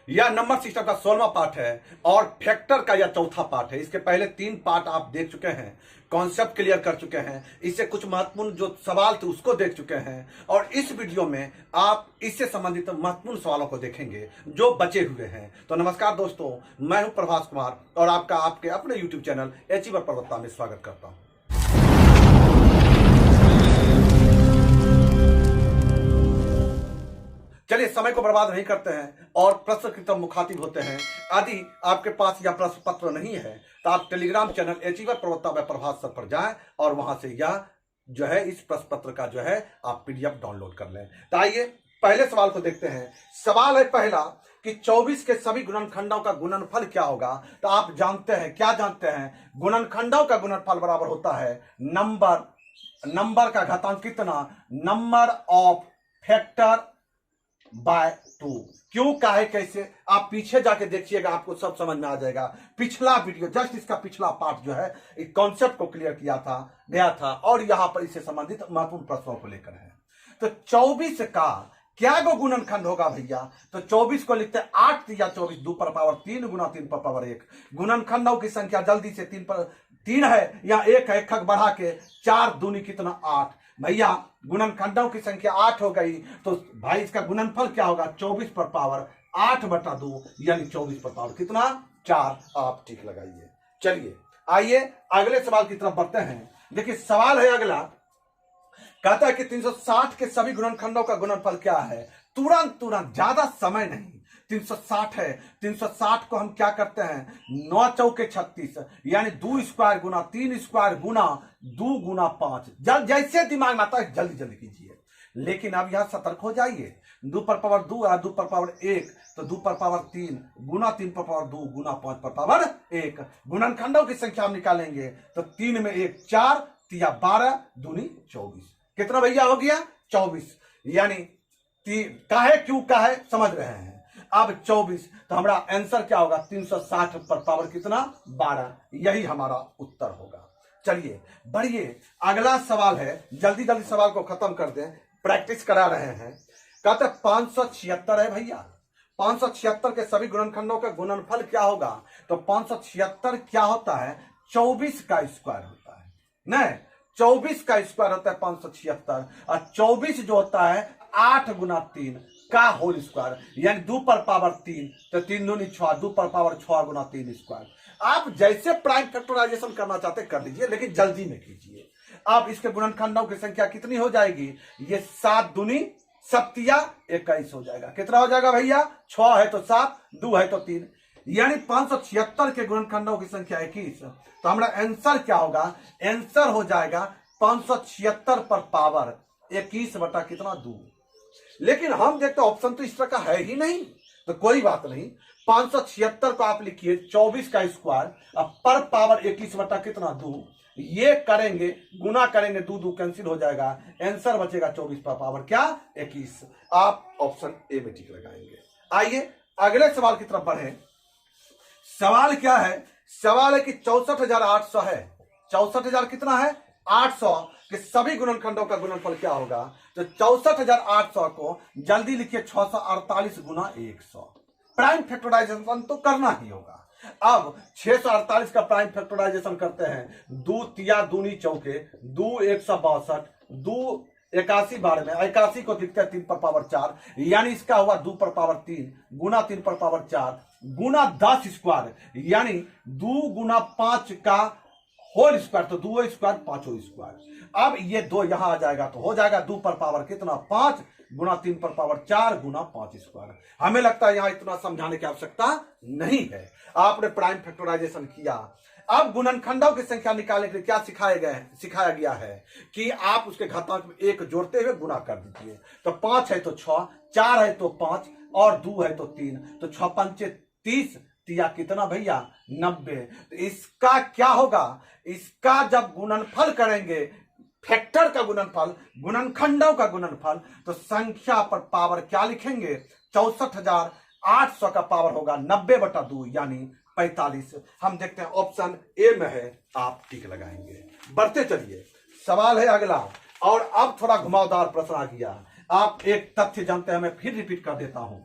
यह number system का 16वां part है और फैक्टर का यह चौथा पार्ट है। इसके पहले 3 पार्ट आप देख चुके हैं, कॉन्सेप्ट क्लियर कर चुके हैं, इससे कुछ महत्वपूर्ण जो सवाल थे उसको देख चुके हैं और इस वीडियो में आप इससे संबंधित महत्वपूर्ण सवालों को देखेंगे जो बचे हुए हैं। तो नमस्कार दोस्तों, मैं हूं प्रभास कुमार और आपका आपके अपने यूट्यूब चैनल अचीवर पर्वता में स्वागत करता हूं। चलिए समय को बर्बाद नहीं करते हैं और प्रश्न की तरफ मुखातिब होते हैं। यदि आपके पास यह प्रश्न पत्र नहीं है तो आप टेलीग्राम चैनल अचीवर पर्वता में प्रभास सर पर जाएं और वहां से यह जो है इस प्रश्न पत्र का जो है आप पीडीएफ डाउनलोड कर लें। तो आइए पहले सवाल को देखते हैं। सवाल है पहला कि 24 के सभी गुणनखंडों का गुणनफल क्या होगा। तो आप जानते हैं, क्या जानते हैं, गुणनखंडों का गुणनफल बराबर होता है नंबर का घातांक कितना, नंबर ऑफ फैक्टर बाय 2। क्यों, काहे, कैसे, आप पीछे जाके देखिएगा, आपको सब समझ में आ जाएगा। पिछला वीडियो, जस्ट इसका पिछला पार्ट जो है एक कॉन्सेप्ट को क्लियर गया था और यहां पर इससे संबंधित महत्वपूर्ण प्रश्नों को लेकर है। तो 24 का क्या गो गुणनखंड होगा भैया। तो 24 को लिखते हैं 8 या 24 2 पर पावर 3 गुना 3 पर पावर 1। गुणनखंडों की संख्या जल्दी से 3 है या 1 है, खग बढ़ा के 4 दूनी कितना 8। भैया गुणनखंडों की संख्या 8 हो गई तो भाई इसका गुणनफल क्या होगा, 24 पर पावर 8/2 यानी 24 पर पावर कितना 4। आप ठीक लगाइए। चलिए आइए अगले सवाल की तरफ बढ़ते हैं। देखिए सवाल है अगला, कहता है कि 360 के सभी गुणनखंडों का गुणनफल क्या है। तुरंत ज्यादा समय नहीं, 360 है। 360 को हम क्या करते हैं, 9 चौके 36 यानी 2 स्क्वायर गुना 3 स्क्वायर गुना 2 गुना 5। जैसे दिमाग में आता है जल्दी कीजिए, लेकिन अब यहां सतर्क हो जाइए। 2 पर पावर 2 है, 2 पर पावर 1 तो 2 पर पावर 3 गुना 3 पर पावर 2 गुना 5 पर पावर 1। गुणनखंडों की संख्या हम निकालेंगे तो 3 में 1 4 या 12 दूनी 24। कितना भैया हो गया 24, यानी काहे क्यों काहे समझ रहे हैं। अब 24 तो हमारा आंसर क्या होगा, 360 पर पावर कितना 12, यही हमारा उत्तर होगा। चलिए बढ़िए, अगला सवाल है, जल्दी सवाल को खत्म कर दें, प्रैक्टिस करा रहे हैं। कहते 576 है भैया। 576 के सभी गुणनखंडों का गुणनफल क्या होगा। तो 576 क्या होता है, 24 का स्क्वायर होता है नहीं, 24 का स्क्वायर होता है 576 और 24 जो होता है 8 गुना 3 का होल स्क्वायर यानी 2 पर पावर 3 तो 3 दूनी 6, 2 पर पावर 6 गुना 3 स्क्वायर। आप जैसे प्राइम फैक्टराइजेशन करना चाहते कर लीजिए, लेकिन जल्दी में कीजिए। अब इसके गुणनखंडों की संख्या कितनी हो जाएगी, ये 7 दूनी 7 या 21 हो जाएगा। कितना हो जाएगा भैया, 6 है तो 7, 2 है तो 3, यानी 576 के गुणनखंडों की संख्या 21। तो हमारा आंसर क्या होगा, आंसर हो जाएगा 576 पर पावर 21 बटा कितना 2। लेकिन हम देखते ऑप्शन तो इस तरह का है ही नहीं, तो कोई बात नहीं। 576 को आप लिखिए 24 का स्क्वायर अब पर पावर 21 बटा कितना 2, ये करेंगे गुना करेंगे 2 कैंसिल हो जाएगा, आंसर बचेगा 24 पर पावर क्या 21। आप ऑप्शन ए में टिक लगाएंगे। आइए अगले सवाल की तरफ बढ़े। सवाल क्या है, सवाल है कि 64,800 है। 64,000 कितना है 800 के सभी गुणनखंडों का गुणनफल क्या होगा। तो 64,800 को जल्दी लिखिए 648 गुना 100। प्राइम फैक्टराइजेशन तो करना ही होगा। अब 648 का प्राइम फैक्टराइजेशन करते हैं, 2 तिया दूनी चौके 2 162 2 81 बार में 81 को लिखते हैं 3 पर पावर 4 यानी इसका हुआ 2 पर पावर 3 गुना 3 पर पावर 4 गुना 10 स्क्वायर यानी 2 गुना 5 का होल स्क्वायर तो 2 स्क्वायर 5 स्क्वायर। अब ये 2 यहां आ जाएगा तो हो जाएगा 2 पर पावर कितना 5 गुना 3 पर पावर 4 गुना 5 स्क्वायर। हमें लगता है यहां इतना समझाने की आवश्यकता नहीं है, आपने प्राइम फैक्टराइजेशन किया। अब गुणनखंडों की संख्या निकालने के लिए क्या सिखाया गया है कि आप उसके घातांक में 1 जोड़ते हुए गुना कर दीजिए। तो 5 है तो 6, 4 है तो 5 और 2 है तो 3, तो 6 पंचे 30 तिया कितना भैया 90। तो इसका क्या होगा, इसका जब गुणनफल करेंगे फैक्टर का गुणनफल गुणनखंडों का गुणनफल तो संख्या पर पावर क्या लिखेंगे, 64,800 का पावर होगा 90/2 यानी 45। हम देखते हैं ऑप्शन ए में है, आप टिक लगाएंगे। बढ़ते चलिए, सवाल है अगला और अब थोड़ा घुमावदार प्रश्न आ गया। आप एक तथ्य जानते हैं, मैं फिर रिपीट कर देता हूं।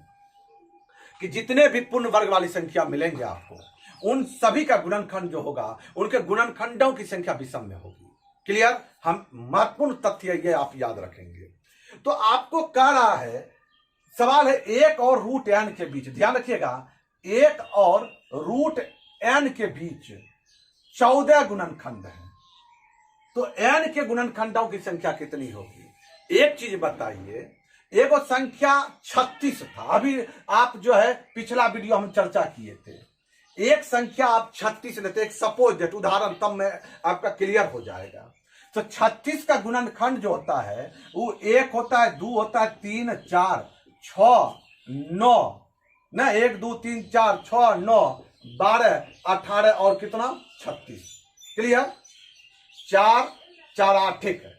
कि जितने भी पूर्ण वर्ग वाली संख्या मिलेंगे आपको, उन सभी का गुणनखंड जो होगा, उनके गुणनखंडों की संख्या विषम में होगी। क्लियर? हम महत्वपूर्ण तथ्य ये आप याद रखेंगे। तो आपको कह रहा है, सवाल है 1 और रूट n के बीच, ध्यान रखिएगा, 1 और रूट n के बीच 14 गुणनखंड है। तो n के गुणनखंडों की संख्या कितनी होगी? एक चीज बताइए, एगो संख्या 36 था, अभी आप जो है पिछला वीडियो हम चर्चा किए थे, एक संख्या आप 36 लेते, एक सपोज डेट उदाहरण, तब में आपका क्लियर हो जाएगा। तो 36 का गुणनखंड जो होता है वो 1 होता है, 2 होता है, 3, 4, 6, 9 ना, 1, 2, 3, 4, 6, 9, 12, 18 और कितना 36। क्लियर? 4, 4, 8, ठीक है,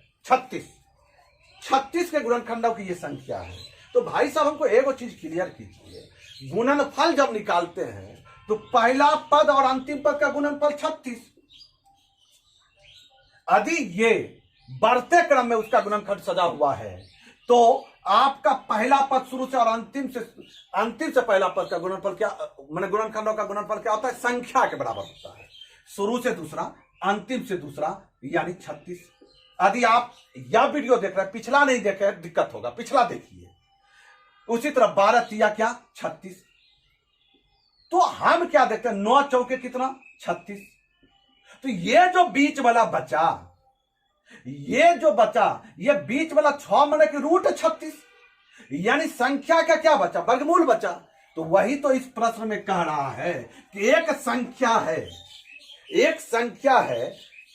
36 के गुणनखंडों की ये संख्या है। तो भाई साहब हमको एगो चीज क्लियर कीजिए, गुणनफल जब निकालते हैं तो पहला पद और अंतिम पद का गुणनफल 36, यदि ये बढ़ते क्रम में उसका गुणनखंड सजा हुआ है तो आपका पहला पद शुरू से और अंतिम से पहला पद का गुणनफल क्या, माने गुणनखंडों का गुणनफल क्या होता है? संख्या के बराबर होता है, शुरू से दूसरा, अंतिम से दूसरा, यानी 36। यदि आप यह वीडियो देख रहे हैं, पिछला नहीं देखे दिक्कत होगा, पिछला देखिए। उसी तरह 12 तिया क्या 36। तो हम क्या देखते हैं, 9 चौके कितना 36। तो ये जो बीच वाला बचा, ये बीच वाला 6 माने कि रूट 36, यानी संख्या का क्या बचा? वर्गमूल बचा। तो वही तो इस प्रश्न में कह रहा है कि एक संख्या है,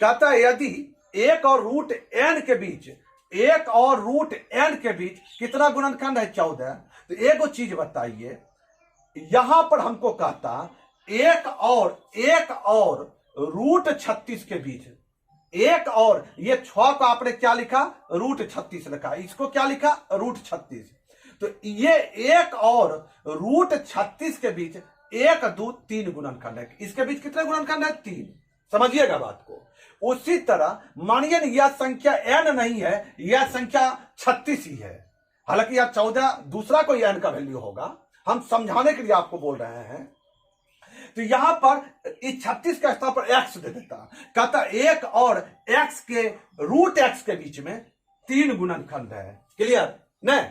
कहता है यदि 1 और रूट n के बीच, 1 और रूट n के बीच कितना गुणनखंड है? 14। तो एगो चीज बताइए, यहां पर हमको कहता 1 और रूट 36 के बीच, 1 और ये 6 को आपने क्या लिखा? रूट 36 लिखा, इसको क्या लिखा? रूट 36। तो ये 1 और रूट 36 के बीच 1, 2, 3 गुणनखंड है। इसके बीच कितने गुणनखंड है? 3। समझिएगा बात को। उसी तरह मानिए यह संख्या n नहीं है, यह संख्या 36 ही है, हालांकि यह 14 दूसरा कोई n का वैल्यू होगा, हम समझाने के लिए आपको बोल रहे हैं। तो यहां पर इस 36 के स्थान पर x दे देता, कहता 1 और x के रूट x के बीच में 3 गुणनखंड है। क्लियर? नहीं?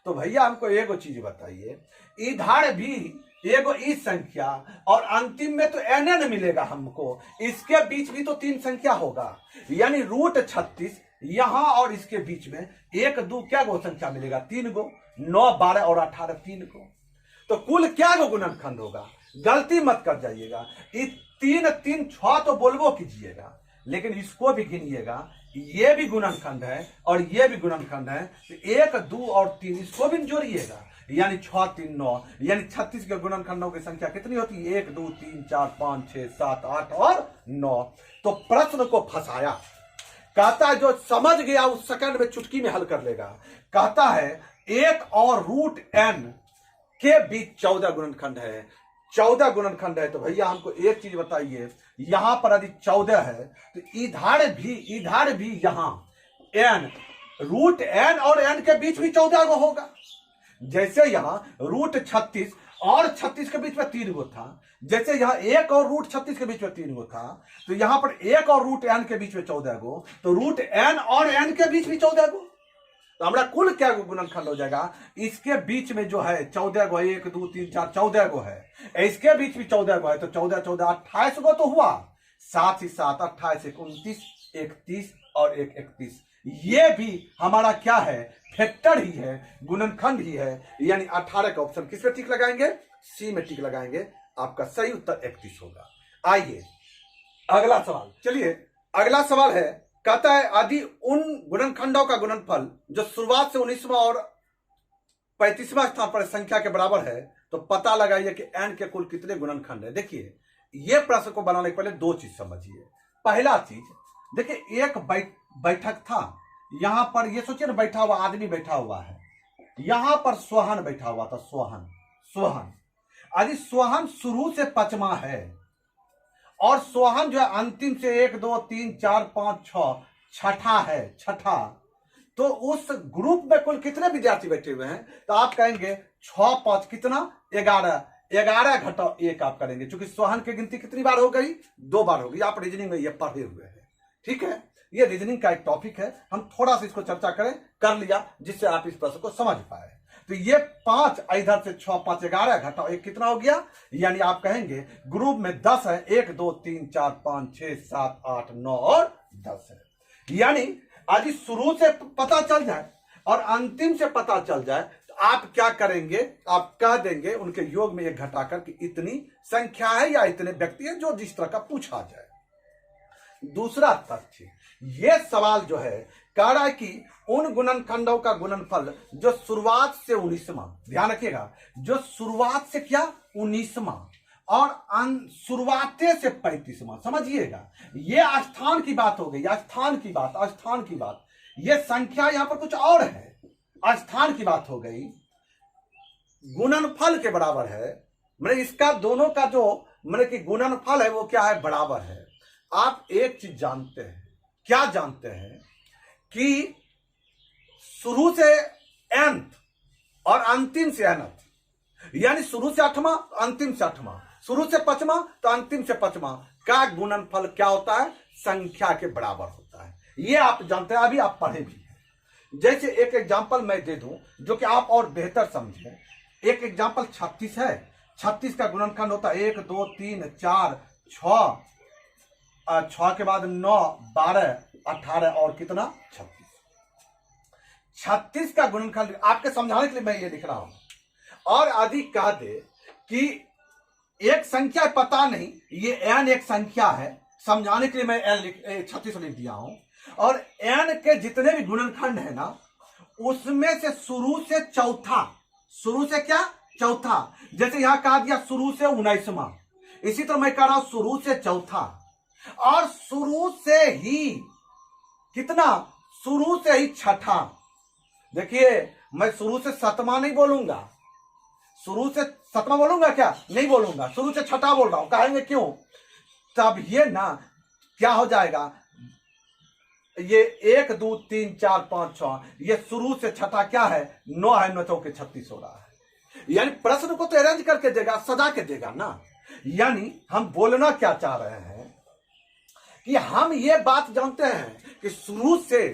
तो भैया हमको एगो चीज बताइए, इधर भी एगो इस संख्या और अंतिम में तो nn मिलेगा हमको, इसके बीच भी तो 3 संख्या होगा, यानी रूट 36 यहां और इसके बीच में 1, 2 क्या गो संख्या मिलेगा? 3 गो, 9, 12 और 18 3 गो। तो कुल क्या गो गुणनखंड होगा? गलती मत कर जाइएगा, 3, 3, 6 तो बोलबो कीजिएगा, लेकिन इसको भी गिनिएगा, ये भी गुणनखंड है और ये भी गुणनखंड है। तो 1, 2 और 3 इसको भी जोड़िएगा, यानी 6, 3, 9, यानी 36 के गुणनखंडों की संख्या कितनी होती है? 1, 2, 3, 4, 5, 6, 7, 8 और 9। तो प्रश्न को फंसाया, कहता है जो समझ गया उस सेकंड में चुटकी में हल कर लेगा। कहता है 1 और रूट n के बीच 14 गुणनखंड है, 14 गुणनखंड है। तो भैया हमको एक चीज बताइए, यहां पर यदि 14 है तो इधर भी यहां n, रूट n और n के बीच भी 14 गो होगा। जैसे यहां रूट 36 और 36 के बीच में 3 गो था, जैसे यहां 1 और रूट 36 के बीच में 3 गो था, तो यहां पर 1 और रूट n के बीच में 14 गो, तो रूट n और n के बीच भी 14 गो। तो हमारा कुल क्या गुणनखंड हो जाएगा? इसके बीच में जो है 14 गो, 1, 2, 3, 4 14 गो है, इसके बीच भी 14 गो है, तो 14, 14 28 गो तो हुआ, 7 ही 7, 28, 29, 31 और 1, 31। ये भी हमारा क्या है? फैक्टर ही है, गुणनखंड ही है, यानी 18 का ऑप्शन किस में टिक लगाएंगे? सी में टिक लगाएंगे, आपका सही उत्तर 31 होगा। आइए अगला सवाल, चलिए अगला सवाल है, कहता है यदि उन गुणनखंडों का गुणनफल जो शुरुआत से 19वां और 35वां स्थान पर संख्या के बराबर है, तो पता लगाइए कि n के कुल कितने गुणनखंड है। देखिए यह प्रश्न को बनाने के पहले 2 चीज समझिए। पहला चीज देखिए, एक बैठक था, यहां पर ये सोचिए ना, बैठा हुआ आदमी बैठा हुआ है, यहां पर सोहन बैठा हुआ था, सोहन यदि सोहन शुरू से 5वां है और सोहन जो है अंतिम से 1, 2, 3, 4, 5, 6 छठा, तो उस ग्रुप में कुल कितने विद्यार्थी बैठे हुए हैं? तो आप कहेंगे 6, 5 कितना 11, 11 घटाओ 1 आप करेंगे, क्योंकि सोहन की गिनती कितनी बार हो गई? 2 बार हो गई। आप रीजनिंग में ये पढ़े हुए हैं, ठीक है। ये रीजनिंग का एक टॉपिक है, हम थोड़ा सा इसको चर्चा कर लिया जिससे आप इस प्रश्न को समझ पाए। तो ये 5 इधर से 6 5 11 घटाओ 1 कितना हो गया? यानी आप कहेंगे ग्रुप में 10 है, 1 2 3 4 5 6 7 8 9 और 10 है। यानी यदि शुरू से पता चल जाए और अंतिम से पता चल जाए तो आप क्या करेंगे? आप कह देंगे उनके योग में 1 घटाकर कि इतनी संख्या है या इतने व्यक्ति है, जो जिस तरह का पूछा जाए। दूसरा तथ्य, ये सवाल जो है कह रहा है कि उन गुणनखंडों का गुणनफल जो शुरुआत से 19वां, ध्यान रखिएगा, जो शुरुआत से क्या 19वां और शुरुआते से 35वां, समझिएगा। ये स्थान की बात हो गई, स्थान की बात। ये संख्या यहां पर कुछ और है, स्थान की बात हो गई। गुणनफल के बराबर है, मतलब इसका दोनों का जो मतलब कि गुणनफल है वो क्या है? बराबर है। आप एक चीज जानते हैं, क्या जानते हैं? कि शुरू से nth और अंतिम से nth, यानी शुरू से 8वां अंतिम से 8वां, शुरू से 5वां तो अंतिम से 5वां का गुणनफल क्या होता है? संख्या के बराबर होता है। ये आप जानते हैं, अभी आप पढ़े भी हैं। जैसे एक एग्जांपल मैं दे दूं जो कि आप और बेहतर समझें। एक एग्जांपल 36 है। 36 का गुणनखंड होता है 1 2 3 4 6, 6 के बाद 9 12 18 और कितना? 36। 36 का गुणनखंड आपके समझाने के लिए मैं ये लिख रहा हूं। और यदि कह दे कि एक संख्या पता नहीं, ये n एक संख्या है, समझाने के लिए मैं n 36 लिख दिया हूं। और n के जितने भी गुणनखंड है ना, उसमें से शुरू से चौथा, शुरू से क्या? चौथा। जैसे यहां कहा दिया शुरू से 19वां, इसी तरह मैं कह रहा हूं शुरू से चौथा। और शुरू से ही कितना? शुरू से ही छठा। देखिए, मैं शुरू से 7वां नहीं बोलूंगा, शुरू से 7वां बोलूंगा क्या? नहीं बोलूंगा, शुरू से छठा बोल रहा हूं। कहेंगे क्यों? तब ये ना क्या हो जाएगा, ये 1 2 3 4 5 6, ये शुरू से छठा क्या है? 9 है, 9 चौके 36 हो रहा है। यानी प्रश्न को तो अरेंज करके देगा, सजा के देगा ना। यानी हम बोलना क्या चाह रहे हैं कि हम ये बात जानते हैं कि शुरू से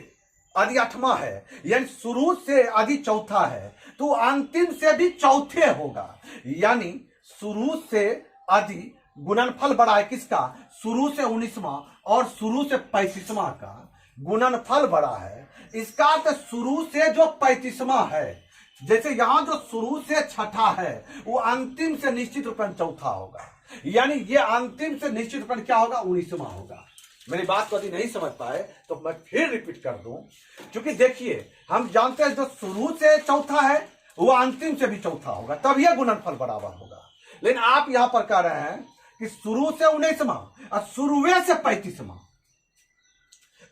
यदि 8वां है, यानी शुरू से यदि चौथा है तो अंतिम से भी चौथे होगा। यानी शुरू से यदि गुणनफल बड़ा है किसका? शुरू से 19वां और शुरू से 35वां का गुणनफल बड़ा है। इसका अर्थ शुरू से जो 35वां है, जैसे यहां जो शुरू से छठा है, वो अंतिम से निश्चित रूप में चौथा होगा। यानी ये अंतिम से निश्चित रूप में क्या होगा? 19वां होगा। मेरी बात को यदि नहीं समझ पाए तो मैं फिर रिपीट कर दूं, क्योंकि देखिए हम जानते हैं जो शुरू से चौथा है वो अंतिम से भी चौथा होगा, तब यह गुणनफल बराबर होगा। लेकिन आप यहां पर कह रहे हैं कि शुरू से 19वां और शुरुए से 35वां,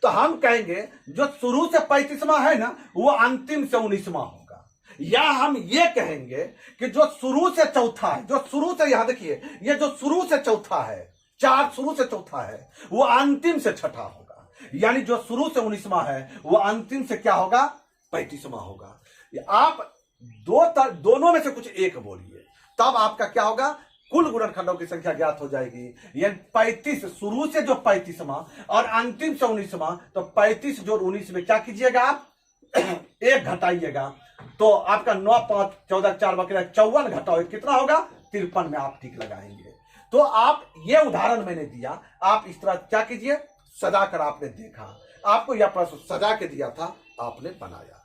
तो हम कहेंगे जो शुरू से 35वां है ना, वो अंतिम से 19वां होगा। या हम ये कहेंगे कि जो शुरू से चौथा है, जो शुरू से, यहां देखिए, ये जो शुरू से चौथा है, 4 शुरू से चौथा है, वो अंतिम से छठा होगा। यानी जो शुरू से 19वां है वो अंतिम से क्या होगा? 35वां होगा। आप दोनों में से कुछ एक बोलिए, तब आपका क्या होगा? कुल गुणनखंडों की संख्या ज्ञात हो जाएगी। यानी 35, शुरू से जो 35वां और अंतिम से 19वां, तो 35 जोड़ 19 में क्या कीजिएगा आप? 1 घटाइएगा, तो आपका 9 5 14 4 बकरा 54 घटाओ कितना होगा? 53 में आप ठीक लगाएंगे। तो आप ये उदाहरण मैंने दिया, आप इस तरह क्या कीजिए? सजा कर आपने देखा, आपको यह प्रश्न सजा के दिया था, आपने बनाया।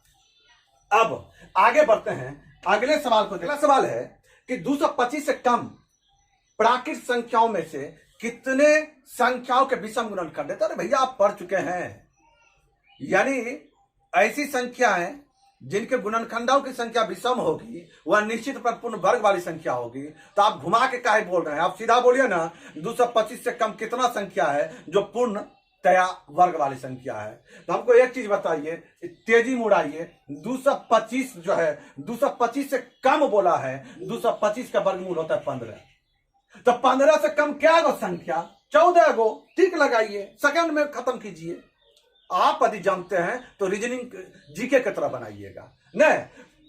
अब आगे बढ़ते हैं अगले सवाल को। अगला सवाल है कि 225 से कम प्राकृत संख्याओं में से कितने संख्याओं के विषम गुणनखंड है? तो अरे भैया आप पढ़ चुके हैं, यानी ऐसी संख्याएं जिनके गुणनखंडों की संख्या विषम होगी वह निश्चित पर पूर्ण वर्ग वाली संख्या होगी। तो आप घुमा के काहे बोल रहे हैं? आप सीधा बोलिए ना, 225 से कम कितना संख्या है जो पूर्ण तया वर्ग वाली संख्या है? तो हमको एक चीज बताइए, तेजी मुड़ाइए। 225 जो है, 225 से कम बोला है, 225 का वर्गमूल होता है 15। तो 15 से कम क्या गो संख्या? 14 गो। ठीक लगाइए, सेकंड में खत्म कीजिए। आप यदि जानते हैं तो रीजनिंग जीके की तरह बनाइएगा। नहीं,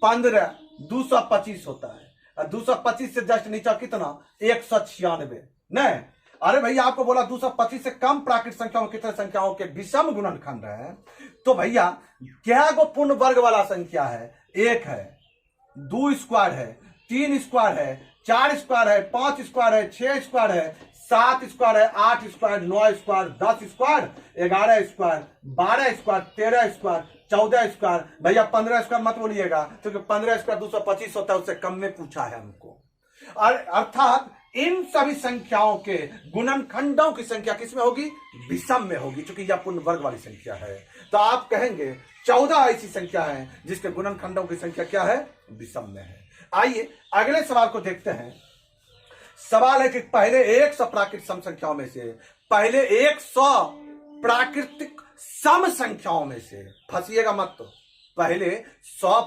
15 225 होता है, 225 से जस्ट नीचे कितना 196 नहीं। अरे भैया आपको बोला 225 से कम प्राकृतिक संख्याओं कितने संख्याओं के विषम गुणनखंड है, तो भैया क्या को पूर्ण वर्ग वाला संख्या है? 1 है, 2 स्क्वायर है, 3 स्क्वायर है, 4 स्क्वायर है, 5 स्क्वायर है, 6 स्क्वायर है, 7 स्क्वायर है, 8 square, 9 square, 10 square, 11 square, 12 square, 13 square, 14 square. भैया 15 स्क्वायर मत बोलिएगा, क्योंकि 15 स्क्वायर 225 होता है, उससे कम में पूछा है हमको। अर्थात इन सभी संख्याओं के गुणनखंडों की संख्या किसमें होगी? विषम में होगी, क्योंकि यह पूर्ण वर्ग वाली संख्या है। तो आप कहेंगे 14 ऐसी संख्या है जिसके गुणनखंडों की संख्या क्या है? विषम में है। आइए अगले सवाल को देखते हैं। सवाल है कि पहले 100 प्राकृतिक सम संख्याओं में से, पहले 100 प्राकृतिक सम संख्याओं में से, फंसिएगा मत, तो पहले 100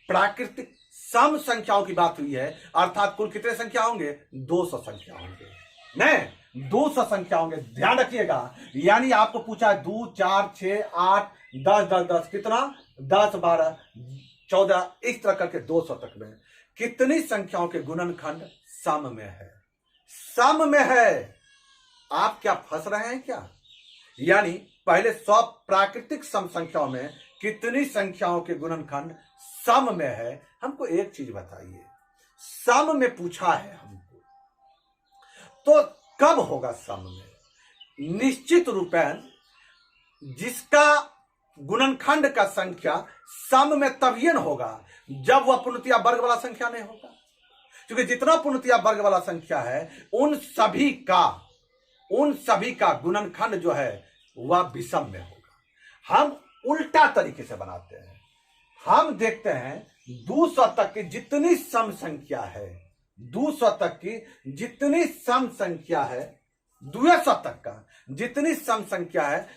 प्राकृतिक सम संख्याओं की बात हुई है, अर्थात कुल कितने संख्या होंगे? 200 संख्या होंगे, नहीं 200 संख्या होंगे, ध्यान रखिएगा। यानी आपको पूछा है 2, 4, 6, 8, 10, 10, 10, कितना 10, 12, 14, इस तरह करके 200 तक में कितनी संख्याओं के गुणनखंड सम में है? सम में है। आप क्या फंस रहे हैं क्या? यानी पहले 100 प्राकृतिक सम संख्याओं में कितनी संख्याओं के गुणनखंड सम में है? हमको एक चीज बताइए, सम में पूछा है हमको, तो कब होगा सम में? निश्चित रूपेण जिसका गुणनखंड का संख्या सम में तभी न होगा जब वह पूर्णतया वर्ग वाला संख्या नहीं होगा, क्योंकि जितना पूर्णतया वर्ग वाला संख्या है उन सभी का गुणनखंड जो है वह विषम में होगा। हम उल्टा तरीके से बनाते हैं, हम देखते हैं 200 तक की जितनी सम संख्या है, 200 तक की जितनी सम संख्या है, 200 तक का जितनी सम संख्या है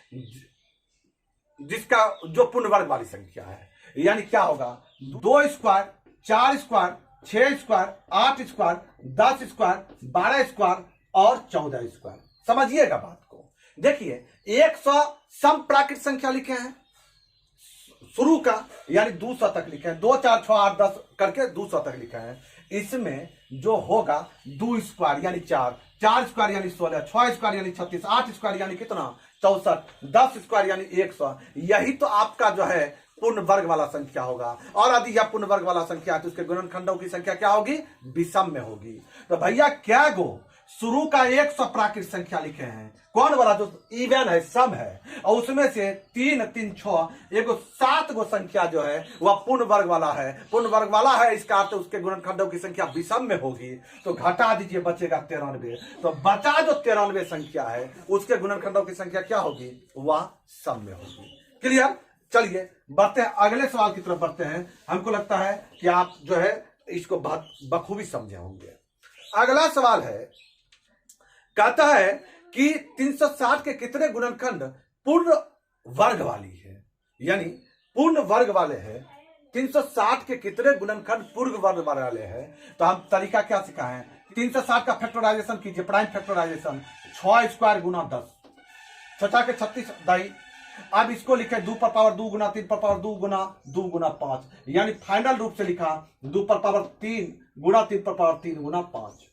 जिसका जो पूर्ण वर्ग वाली संख्या है, यानी क्या होगा? 2 square, 4 square, 6 square, 8 square, 10 square, 12 square और 14 स्क्वायर। समझिएगा बात को। देखिए 100 सम प्राकृतिक संख्या लिखे हैं शुरू का, यानी 200 तक लिखे हैं, 2, 4, 6, 8, 10 करके 200 तक लिखा है। इसमें जो होगा 2 स्क्वायर यानी 4, 4 स्क्वायर यानी 16, 6 स्क्वायर यानी 36, 8 स्क्वायर यानी कितना 64, 10 स्क्वायर यानी 100। यही तो आपका जो है पूर्ण वर्ग वाला संख्या होगा। और यदि यह पूर्ण वर्ग वाला संख्या है तो उसके गुणनखंडों की संख्या क्या होगी? विषम में होगी। तो भैया क्या गो शुरू का 100 प्राकृतिक संख्या लिखे हैं, कौन वाला? जो इवन है, सम है, और उसमें से 3, 3, 6 एगो 7 गो संख्या जो है वह पूर्ण वर्ग वाला है। पूर्ण वर्ग वाला है, इसका अर्थ उसके गुणनखंडों की संख्या विषम में होगी। तो घटा दीजिए, बचेगा 93। तो बचा जो 93 संख्या है उसके गुणनखंडों की संख्या क्या होगी? वह सम में होगी। क्लियर? चलिए बढ़ते हैं, अगले सवाल की तरफ बढ़ते हैं। हमको लगता है कि आप जो है इसको बखूबी समझे होंगे। अगला सवाल है, कहता है कि 360 के कितने गुणनखंड पूर्ण वर्ग वाली है? यानी पूर्ण वर्ग वाले हैं। 360 के कितने गुणनखंड पूर्ण वर्ग वाले हैं? तो हम तरीका क्या सिखाए हैं? 360 का फैक्टराइजेशन कीजिए, प्राइम फैक्टराइजेशन। 6 स्क्वायर गुना 10, 6 के 36 दाई। अब इसको लिखे 2 पर पावर 2 गुना 3 पर पावर 2 गुना 5, यानी फाइनल रूप से लिखा 2 पर पावर 3 गुना 3 पर पावर 3 गुना 5।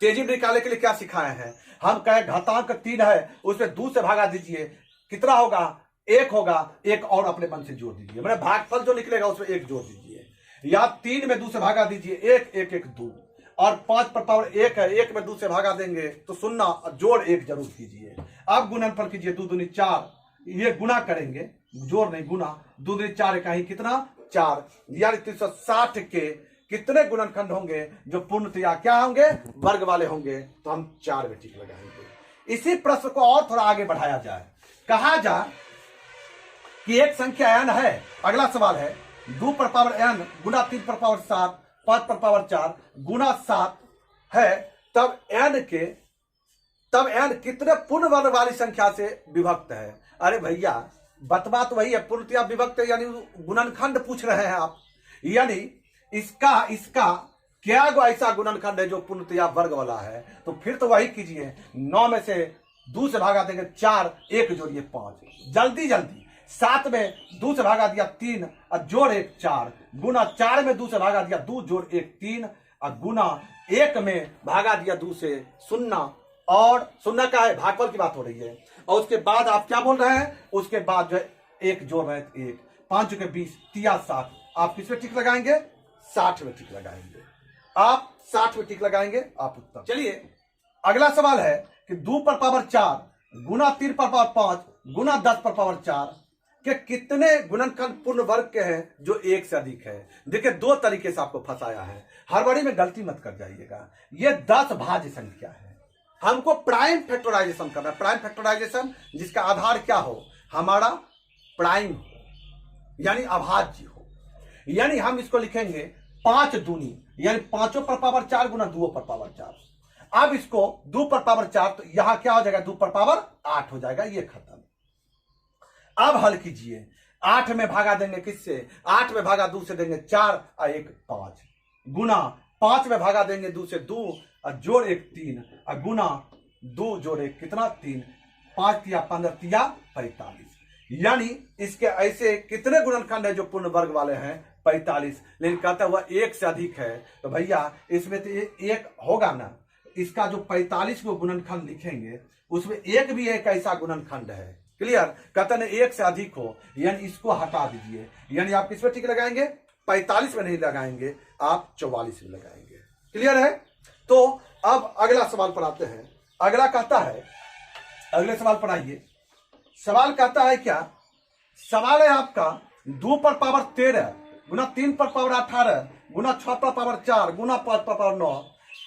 तेजी में निकालने के लिए क्या सिखाए हैं? हम कहे घातांक 3 है, उसमें 2 से भागा दीजिए, कितना होगा? 1 होगा। 1 और अपने मन से जोड़ दीजिए, मैंने भागफल जो निकलेगा उसमें 1 जोड़ दीजिए। या 3 में 2 से भागा दीजिए, 1 1 1 2, और 5 पर पावर 1 है, 1 में 2 से भागा देंगे तो 0, जोड़ 1 जरूर कीजिए। अब गुणनफल कीजिए, 2 दूनी 4, ये गुना करेंगे, जोड़ नहीं गुना। 2 दूनी 4 कहीं कितना 4, यानी 360 के कितने गुणनखंड होंगे जो पूर्णतया क्या होंगे? वर्ग वाले होंगे। तो हम 4 में टिक लगाएंगे। इसी प्रश्न को और थोड़ा आगे बढ़ाया जाए, कहा जाए कि एक संख्या n है। अगला सवाल है 2 पर पावर n गुना 3 पर पावर 7, 5 पर पावर 4 गुना 7 है, तब n कितने पूर्ण वर्ग वाली संख्या से विभक्त है? अरे भैया बतवा तो वही है, पूर्णतया विभक्त है, यानी गुणनखंड पूछ रहे हैं आप। यानी इसका क्या ऐसा गुणनखंड है जो पूर्णतया वर्ग वाला है? तो फिर तो वही कीजिए, 9 में से 2 से भागा देंगे 4, 1 जोड़िए 5। जल्दी जल्दी 7 में 2 से भागा दिया 3 और जोड़ 1 4, गुना 4 में 2 से भागा दिया 2 जोड़ 1 3 और गुना 1 में भागा दिया 2 से 0, और 0 का है भागफल की बात हो रही है। और उसके बाद आप क्या बोल रहे हैं, उसके बाद जो है 1 जोड़ रहे हैं 1, 5 के 20 तिया 60, आप किस में टिक लगाएंगे, 60 में टिक लगाएंगे, आप 60 में टिक लगाएंगे, आप उत्तर। चलिए अगला सवाल है कि 2 पर पावर 4 गुना 3 पर पावर 5 गुना 10 पर पावर 4 के कितने गुणनखंड पूर्ण वर्ग के हैं जो 1 से अधिक है। देखिए 2 तरीके से आपको फंसाया है, हड़बड़ी में गलती मत कर जाइएगा। ये 10 भाज्य संख्या है, हमको प्राइम फैक्टराइजेशन करना है। प्राइम फैक्टराइजेशन जिसका आधार क्या हो, हमारा प्राइम हो, यानी अभाज्य हो। यानी हम इसको लिखेंगे 5 दूनी, यानी 5 पर पावर 4 गुना 2 पर पावर 4। अब इसको 2 पर पावर 4 तो यहां क्या हो जाएगा, 2 पर पावर 8 हो जाएगा, ये खत्म। अब हल कीजिए, 8 में भागा देंगे किससे, 8 में भागा 2 से देंगे 4 और 1 5, गुना 5 में भागा देंगे 2 से 2 और जोड़ 1 3 और गुना 2 जोड़ 1 कितना 3, 5 तिया 15 तिया 45। यानी इसके ऐसे कितने गुणनखंड है जो पूर्ण वर्ग वाले हैं, 45। लेकिन कहता हुआ 1 से अधिक है, तो भैया इसमें तो 1 होगा ना, इसका जो 45 को गुणनखंड लिखेंगे उसमें 1 भी एक ऐसा गुणनखंड है। क्लियर, कहते हैं 1 से अधिक हो, यानी इसको हटा दीजिए, यानी आप किस पे टिक लगाएंगे, 45 में नहीं लगाएंगे, आप 44 में लगाएंगे। क्लियर है। तो अब अगला सवाल पर आते हैं। अगला कहता है, अगले सवाल पर आइए। सवाल कहता है क्या, सवाल है आपका 2 पर पावर 13 गुना 3 पर पावर 18 गुना 6 पर पावर 4 गुना 5 पर पावर 9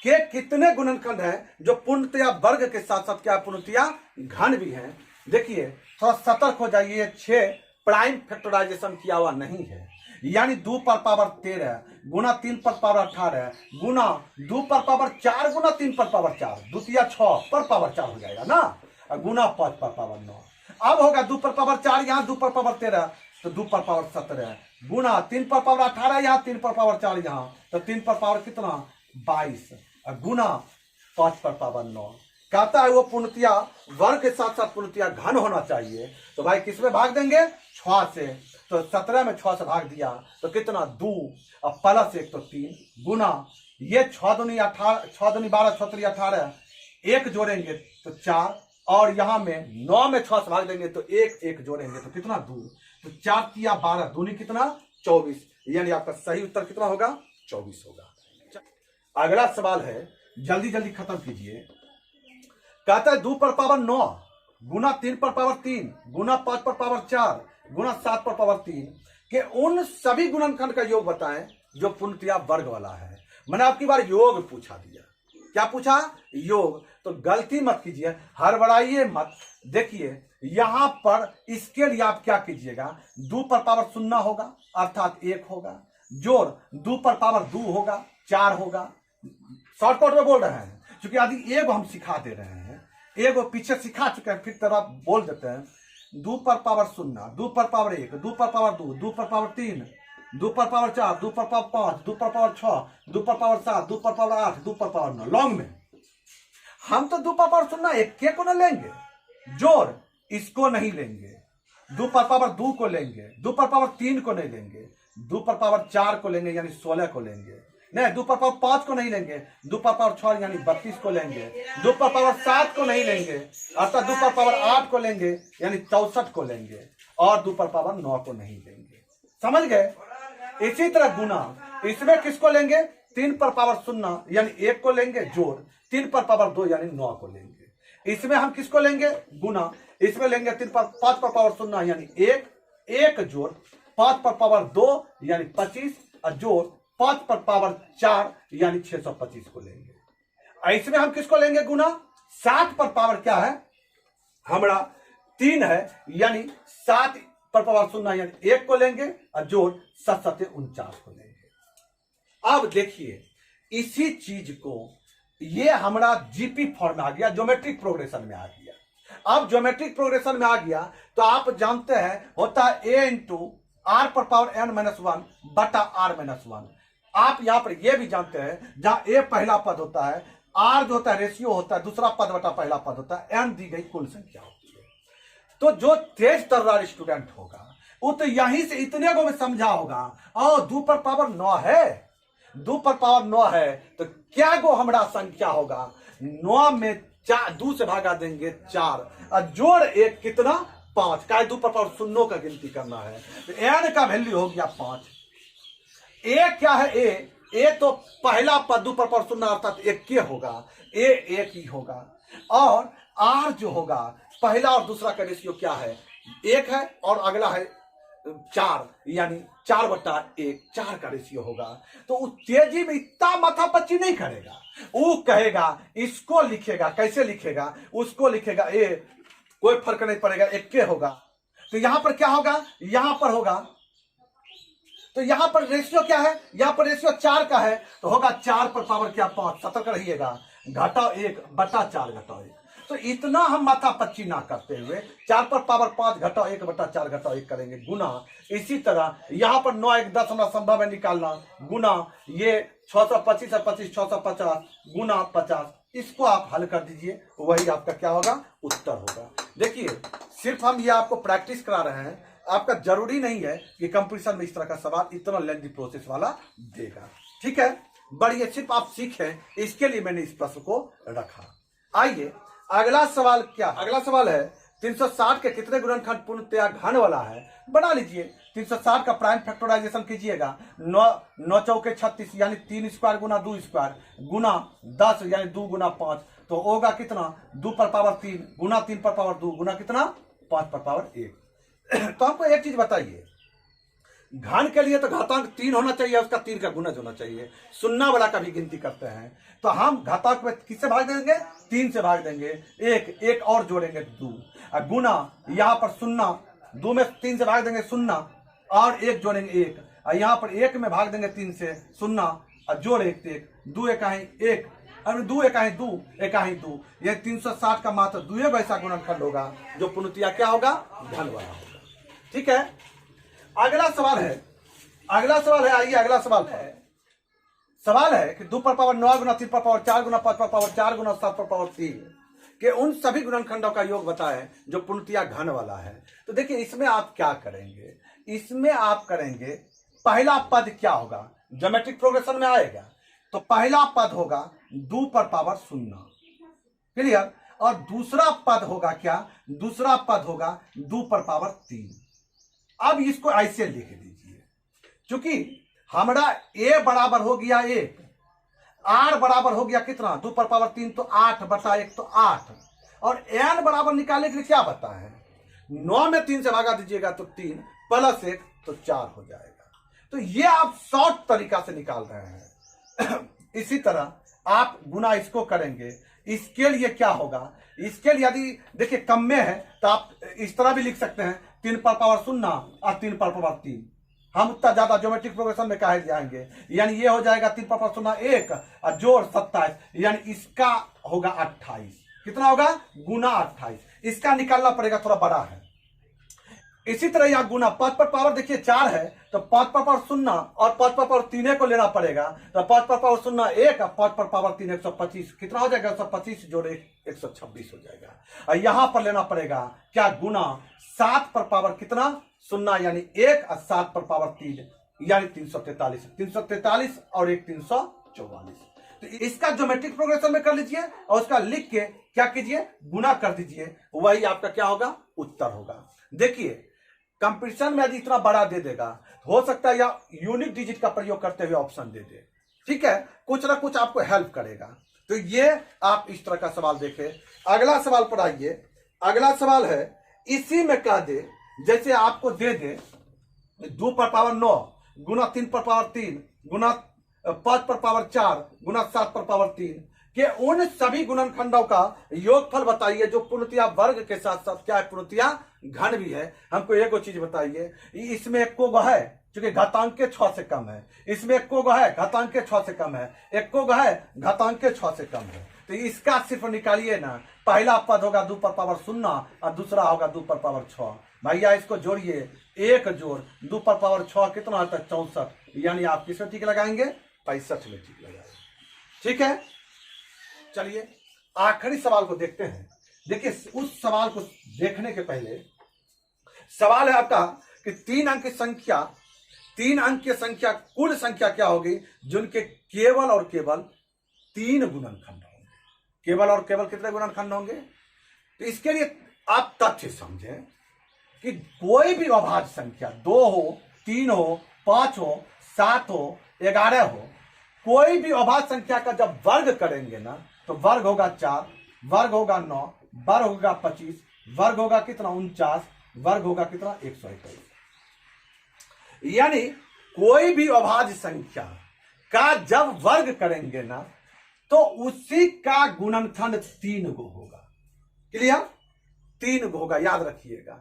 के कितने गुणनखंड हैं जो पूर्णतया वर्ग के साथ साथ क्या पूर्णतया घन भी हैं। देखिए थोड़ा सतर्क हो जाइए, 6 प्राइम फैक्टराइजेशन किया हुआ नहीं है, यानी 2 पर पावर 13 गुना 3 पर पावर 18 गुना 2 पर पावर 4 गुना 3 पर पावर 4, 2 तिया 6 पर पावर 4 हो जाएगा ना, गुना 5 पर पावर 9। अब होगा 2 पर पावर 4 यहाँ 2 पर पावर 13 तो 2 पर पावर 17 गुना 3 पर पावर 18 यहाँ 3 पर पावर 4 यहाँ, तो 3 पर पावर कितना 22 गुना 5 पर पावर 9। कहता है वो पूर्णतया वर्ग के साथ साथ पूर्णतया घन होना चाहिए। तो भाई किसमें भाग देंगे, 6 से, तो 17 में 6 से भाग दिया तो कितना 2 और प्लस 1 तो 3 गुना ये 6 दूनी 18 6 दूनी 12 6 3 18 1 जोड़ेंगे तो 4 और यहां में 9 में 6 से भाग देंगे तो 1 जोड़ेंगे तो कितना 2, तो 4 तिया 12 दूनी कितना 24, यानी आपका सही उत्तर कितना होगा 24 होगा। अगला सवाल है, जल्दी जल्दी खत्म कीजिए। कहता है 2 पर पावर 9 गुना 3 पर पावर 3 गुना 5 पर पावर 4 गुना 7 पर पावर 3 के उन सभी गुणनखंड का योग बताएं जो पूर्णतया वर्ग वाला है। मैंने आपकी बार योग पूछा दिया, क्या पूछा, योग। तो गलती मत कीजिए, हड़बड़ाइए मत। देखिए यहां पर इसके लिए आप क्या कीजिएगा, 2 पर पावर 0 होगा अर्थात 1 होगा, जोड़ 2 पर पावर 2 होगा 4 होगा। शॉर्टकट में बोल रहे हैं क्योंकि आदि एगो हम सिखा दे रहे हैं, एगो पीछे सिखा चुके हैं, फिर तरह बोल देते हैं। 2 पर पावर 0, 2 पर पावर 1, 2 पर पावर 2, 2 पर पावर 3, 2 पर पावर 4, 2 पर पावर 5, 2 पर पावर 6, 2 पर पावर 7, 2 पर पावर 8, 2 पर पावर 9। लॉन्ग में हम तो 2 पर पावर 0 1 के को न लेंगे, जोड़ इसको नहीं लेंगे, 2 पर पावर 2 को लेंगे, 2 पर पावर 3 को नहीं लेंगे, 2 पर पावर 4 को लेंगे यानी 16 को लेंगे, नहीं 2 पर पावर 5 को नहीं लेंगे, 2 पर पावर 6 यानी 32 को लेंगे, 2 पर पावर 7 को नहीं लेंगे अर्थात 2 पर पावर 8 को लेंगे यानी 64 को लेंगे, और 2 पर पावर 9 को नहीं लेंगे। समझ गए। इसी तरह गुना, इसमें किसको लेंगे, 3 पर पावर 0 यानी 1 को लेंगे, जोड़ 3 पर पावर 2 यानी 9 को लेंगे। इसमें हम किसको लेंगे, गुना, इसमें लेंगे 5 पर पावर 0 यानी 1 जोड़ 5 पर पावर 2 यानी 25 और जोड़ 5 पर पावर 4 यानी 625 को लेंगे। इसमें हम किसको लेंगे, गुना 7 पर पावर क्या है हमारा 3 है यानी 7 पर पावर 0 यानी 1 को लेंगे और जोड़ 7 7 49 को लेंगे। अब देखिए इसी चीज को ये हमारा जीपी फॉर्म में आ गया, ज्योमेट्रिक प्रोग्रेशन में आ गया। अब ज्योमेट्रिक प्रोग्रेशन में आ गया तो आप जानते हैं होता है a इंटू आर पर पावर n-1 बटा r-1। आप यहां पर यह भी जानते हैं जहां a पहला पद होता है, r जो होता है रेशियो होता है, दूसरा पद बटा पहला पद होता है, n दी गई कुल संख्या होती है। तो जो तेज तर्रार स्टूडेंट होगा वो तो यहीं से इतने को में समझा होगा, और 2 पर पावर 9 है, 2 पर पावर 9 है तो क्या गो हमारा संख्या होगा, 9 में 2 से भागा देंगे 4 और जोड़ 1 कितना 5 का 2 पर पावर शून्यों का गिनती करना है, तो n का वैल्यू हो गया 5। ए क्या है, ए तो पहला पद 2 पर पावर शून्य अर्थात 1 के होगा, ए 1 ही होगा, और आर जो होगा पहला और दूसरा का रेशियो क्या है 1 है और अगला है 4, यानी 4/1 4 का रेशियो होगा। तो उस तेजी में इतना माथापच्ची नहीं करेगा, वो कहेगा इसको लिखेगा, कैसे लिखेगा, उसको लिखेगा ए, कोई फर्क नहीं पड़ेगा 1 के होगा। तो यहां पर क्या होगा, यहां पर होगा, तो यहां पर रेशियो क्या है, यहां पर रेशियो 4 का है तो होगा 4 पर पावर क्या 5, सतर्क रहिएगा, घटाओ 1/4 घटाओ 1। तो इतना हम माथा पच्ची ना करते हुए 4 पर पावर 5 घटाओ 1/4 घटाओ 1 करेंगे गुना। इसी तरह यहां पर 9 1 10 हमारा संभव है निकालना, गुना ये 625 है 25 650 गुना 50, इसको आप हल कर दीजिए, वही आपका क्या होगा उत्तर होगा। देखिए सिर्फ हम ये आपको प्रैक्टिस करा रहे हैं, आपका जरूरी नहीं है कि कंपटीशन में इस तरह का सवाल इतना लेंथी प्रोसेस वाला देगा, ठीक है। बढ़िए, सिर्फ आप सीखें, इसके लिए मैंने इस प्रश्न को रखा। आइए अगला सवाल क्या, अगला सवाल है 360 के कितने गुणनखंड पूर्णतया घन वाला है, बना लीजिए। 360 का प्राइम फैक्टराइजेशन कीजिएगा, 9 चौके 36 यानी 3 स्क्वायर गुना 2 स्क्वायर गुना 10 यानी 2 गुना 5, तो होगा कितना 2 पर पावर 3 गुना 3 पर पावर 2 गुना कितना 5 पर पावर 1। तो आपको एक चीज बताइए, घन के लिए तो घातांक 3 होना चाहिए, उसका 3 का गुणज होना चाहिए, शून्य वाला का भी गिनती करते हैं, तो हम घातांक में किससे भाग देंगे 3 से भाग देंगे, एक और जोड़ेंगे 2 गुना यहाँ पर शून्य 2 में 3 से भाग देंगे 0 और 1 जोड़ेंगे 1, और यहाँ पर 1 में भाग देंगे 3 से 0 और जोड़ 1 2 1 1 और 2 1 2 1 2, ये 360 का मात्र 2 वैसा गुणनखंड होगा जो पूर्णतया क्या होगा घन वाला होगा, ठीक है। अगला सवाल है, आइए अगला सवाल है कि 2 पर पावर 9 गुना 3 पर पावर 4 गुना 5 पर पावर 4 गुना 7 पर पावर 3 के उन सभी गुणनखंडों का योग बताएं जो पूर्णतया घन वाला है। तो देखिए इसमें आप क्या करेंगे, इसमें आप करेंगे पहला पद क्या होगा, ज्योमेट्रिक प्रोग्रेशन में आएगा तो पहला पद होगा 2 पर पावर 0, क्लियर, और दूसरा पद होगा क्या, दूसरा पद होगा 2 पर पावर 3। अब इसको ऐसे लिख दीजिए, क्योंकि हमारा ए बराबर हो गया 1, आर बराबर हो गया कितना 2 पर पावर 3 तो 8/1 तो 8, और एन बराबर निकालने के लिए क्या बता है 9 में 3 से भागा दीजिएगा तो 3 प्लस 1 तो 4 हो जाएगा। तो ये आप शॉर्ट तरीका से निकाल रहे हैं। इसी तरह आप गुना इसको करेंगे, इसके लिए क्या होगा, इसके लिए यदि देखिए कम में है तो आप इस तरह भी लिख सकते हैं 3 पर पावर 0 और 3 पर पावर 3, हम उतना ज्यादा ज्योमेट्रिक प्रोग्रेशन में कहे जाएंगे, यानी ये हो जाएगा 3 पर पावर 0 1 और जोड़ 27, यानी इसका होगा 28, कितना होगा गुना 28, इसका निकालना पड़ेगा, थोड़ा बड़ा है। इसी तरह यहां गुना 5 पर पावर देखिए 4 है तो 5 पर पावर 0 और 5 पर पावर 3 को लेना पड़ेगा, तो 5 पर पावर 0 1 और 5 पर पावर 3 125, कितना हो जाएगा 125 जोड़े 126 हो जाएगा। और यहां पर लेना पड़ेगा क्या गुना 7 पर पावर कितना 0 यानी 1 और 7 पर पावर 3 यानी 343, 343 और 1 344। तो इसका ज्योमेट्रिक प्रोग्रेशन में कर लीजिए और उसका लिख के क्या कीजिए गुना कर दीजिए, वही आपका क्या होगा उत्तर होगा। देखिए कंपटीशन में यदि इतना बड़ा दे देगा हो सकता है या यूनिक डिजिट का प्रयोग करते हुए ऑप्शन दे दे, ठीक है, कुछ ना कुछ आपको हेल्प करेगा। तो ये आप इस तरह का सवाल देखें। अगला सवाल पर आइए, अगला सवाल है इसी में कह दे जैसे आपको दे दे 2 पर पावर 9 गुना 3 पर पावर 3 गुना 5 पर पावर 4 गुना 7 पर पावर 3 के उन सभी गुणनखंडों का योगफल बताइए जो पूर्णतया वर्ग के साथ साथ क्या है पूर्णतया घन भी है। हमको एक चीज बताइए, इसमें एक को है क्योंकि घातांक के 6 से कम है, इसमें एक को है घातांक के 6 से कम है, एक को है घातांक के 6 से कम है, तो इसका सिर्फ निकालिए ना, पहला पद होगा 2 पर पावर 0 और दूसरा होगा 2 पर पावर 6, भैया इसको जोड़िए, एक जोड़ 2 पर पावर 6 कितना होता है 64, यानी आप किसमें ठीक लगाएंगे 65 में ठीक लगाएंगे, ठीक है। चलिए आखिरी सवाल को देखते हैं। देखिए उस सवाल को देखने के पहले सवाल है आपका कि 3 अंक की संख्या कुल संख्या क्या होगी जिनके केवल और केवल 3 गुणनखंड होंगे। केवल और केवल कितने गुणनखंड होंगे? तो इसके लिए आप तथ्य समझें कि कोई भी अभाज्य संख्या 2 हो, 3 हो, 5 हो, 7 हो, 11 हो, कोई भी अभाज्य संख्या का जब वर्ग करेंगे ना तो वर्ग होगा 4, वर्ग होगा 9, वर्ग होगा 25, वर्ग होगा कितना 49, वर्ग होगा कितना 121। यानी कोई भी अभाज्य संख्या का जब वर्ग करेंगे ना तो उसी का गुणनखंड 3 गो होगा। क्लियर? 3 गो होगा, याद रखिएगा।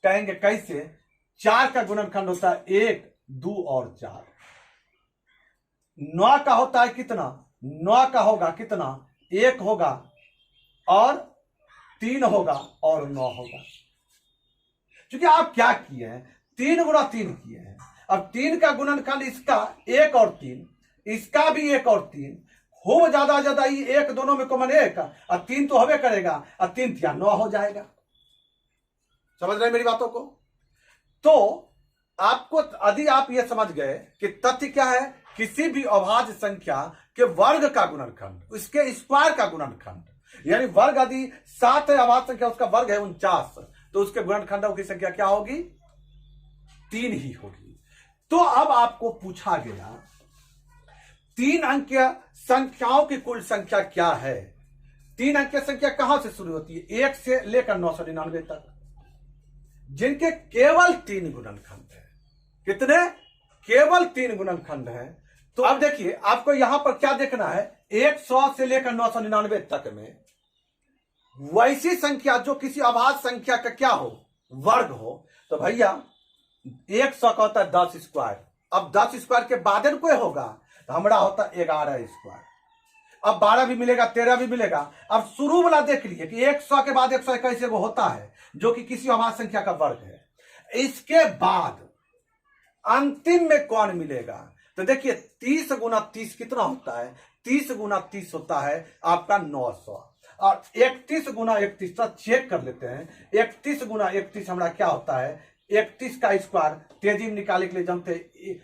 कहेंगे कैसे? 4 का गुणनखंड होता है 1, 2 और 4। 9 का होता है कितना? 9 का होगा कितना? 1 होगा और 3 होगा और 9 होगा। क्योंकि आप क्या किए हैं? 3 गुणा 3 किए हैं। अब 3 का गुणनखंड इसका 1 और 3, इसका भी 1 और 3 हो, ज्यादा ये 1 दोनों में कॉमन 1 और 3 तो हवे करेगा और 3 या 9 हो जाएगा। समझ रहे मेरी बातों को? तो आपको यदि आप ये समझ गए कि तथ्य क्या है, किसी भी अभाज्य संख्या के वर्ग का गुणनखंड, उसके स्क्वायर का गुणनखंड, यानी वर्ग यदि 7 है अभाज्य संख्या, उसका वर्ग है 49, तो उसके गुणनखंडों की संख्या क्या होगी? 3 ही होगी। तो अब आपको पूछा गया 3 अंकीय संख्याओं की कुल संख्या क्या है? 3 अंकीय संख्या कहां से शुरू होती है? 1 से लेकर 999 तक, जिनके केवल 3 गुणनखंड है। कितने? केवल 3 गुणनखंड है। तो अब देखिए आपको यहां पर क्या देखना है, 100 से लेकर 999 तक में वैसी संख्या जो किसी अभाज्य संख्या का क्या हो? वर्ग हो। तो भैया 100 का होता है 10 स्क्वायर। अब 10 स्क्वायर के बाद कोई होगा तो हमारा होता है 11 स्क्वायर। अब 12 भी मिलेगा, 13 भी मिलेगा। अब शुरू वाला देख लीजिए कि 100 के बाद 121 वो होता है जो कि किसी अभाज्य संख्या का वर्ग है। इसके बाद अंतिम में कौन मिलेगा? तो देखिए 30 गुना 30 कितना होता है? 30 गुना 30 होता है आपका 900 और 31 गुना 31 तो चेक कर लेते हैं। 31 गुना 31 हमारा क्या होता है? 31 का स्क्वायर तेजी में निकालने के लिए जानते हैं,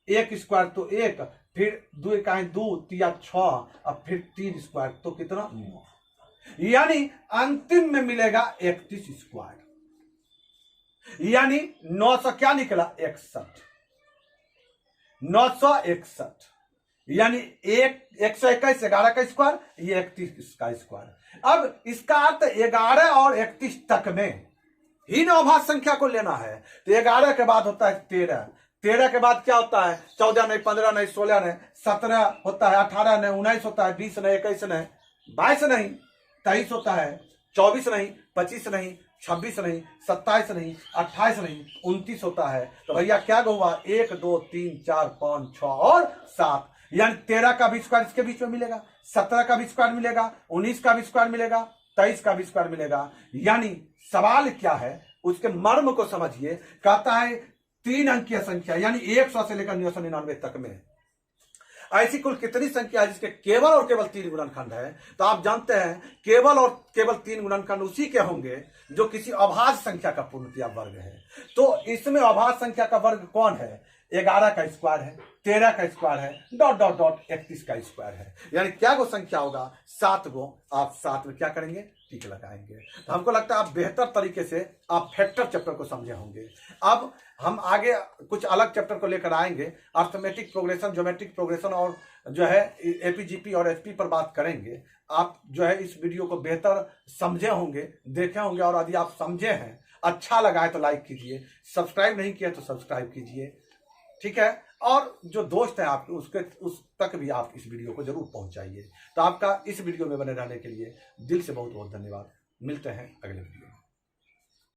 1 स्क्वायर तो 1, फिर 2 का 2, 3 6 और फिर 3 स्क्वायर तो कितना 9। यानी अंतिम में मिलेगा 31 स्क्वायर, यानी 900 क्या निकला? 61। 961 यानी 121 11 का स्क्वायर, ये 31 का स्क्वायर। अब इसका अर्थ 11 और 31 तक में ही अभाज्य संख्या को लेना है। तो 11 के बाद होता है 13, 13 के बाद क्या होता है? 14 नहीं, 15 नहीं, 16 नहीं, 17 होता है, 18 नहीं, 19 होता है, 20 नहीं, 21 नहीं, 22 नहीं, 23 होता है, 24 नहीं, 25 नहीं, 26 नहीं, 27 नहीं, 28 नहीं, 29 होता है। तो भैया क्या हुआ? 1 2 3 4 5 6 और 7, यानी 13 का भी स्क्वायर इसके बीच में मिलेगा, 17 का भी स्क्वायर मिलेगा, 19 का भी स्क्वायर मिलेगा, 23 का भी स्क्वायर मिलेगा। यानी सवाल क्या है उसके मर्म को समझिए। कहता है 3 अंकीय संख्या यानी 100 से लेकर 999 तक में ऐसी कुल कितनी संख्या है जिसके केवल और केवल 3 गुणनखंड है? तो आप जानते हैं केवल और केवल 3 गुणनखंड उसी के होंगे जो किसी अभाज्य संख्या का पूर्णतया वर्ग है। तो इसमें अभाज्य संख्या का वर्ग कौन है? 11 का स्क्वायर है, 13 का स्क्वायर है, डॉट डॉट डॉट 31 का स्क्वायर है। यानी क्या गो संख्या होगा? 7 गो। आप 7 में क्या करेंगे? टिक लगाएंगे। तो हमको लगता है आप बेहतर तरीके से आप फैक्टर चैप्टर को समझे होंगे। अब हम आगे कुछ अलग चैप्टर को लेकर आएंगे, अर्थमेटिक प्रोग्रेशन, ज्योमेट्रिक प्रोग्रेशन और जो है एपीजीपी और एसपी पर बात करेंगे। आप जो है इस वीडियो को बेहतर समझे होंगे, देखे होंगे, और यदि आप समझे हैं, अच्छा लगा है तो लाइक कीजिए, सब्सक्राइब नहीं किया तो सब्सक्राइब कीजिए, ठीक है। और जो दोस्त है आपके उस तक भी आप इस वीडियो को जरूर पहुंचाइए। तो आपका इस वीडियो में बने रहने के लिए दिल से बहुत बहुत धन्यवाद। मिलते हैं अगले वीडियो में।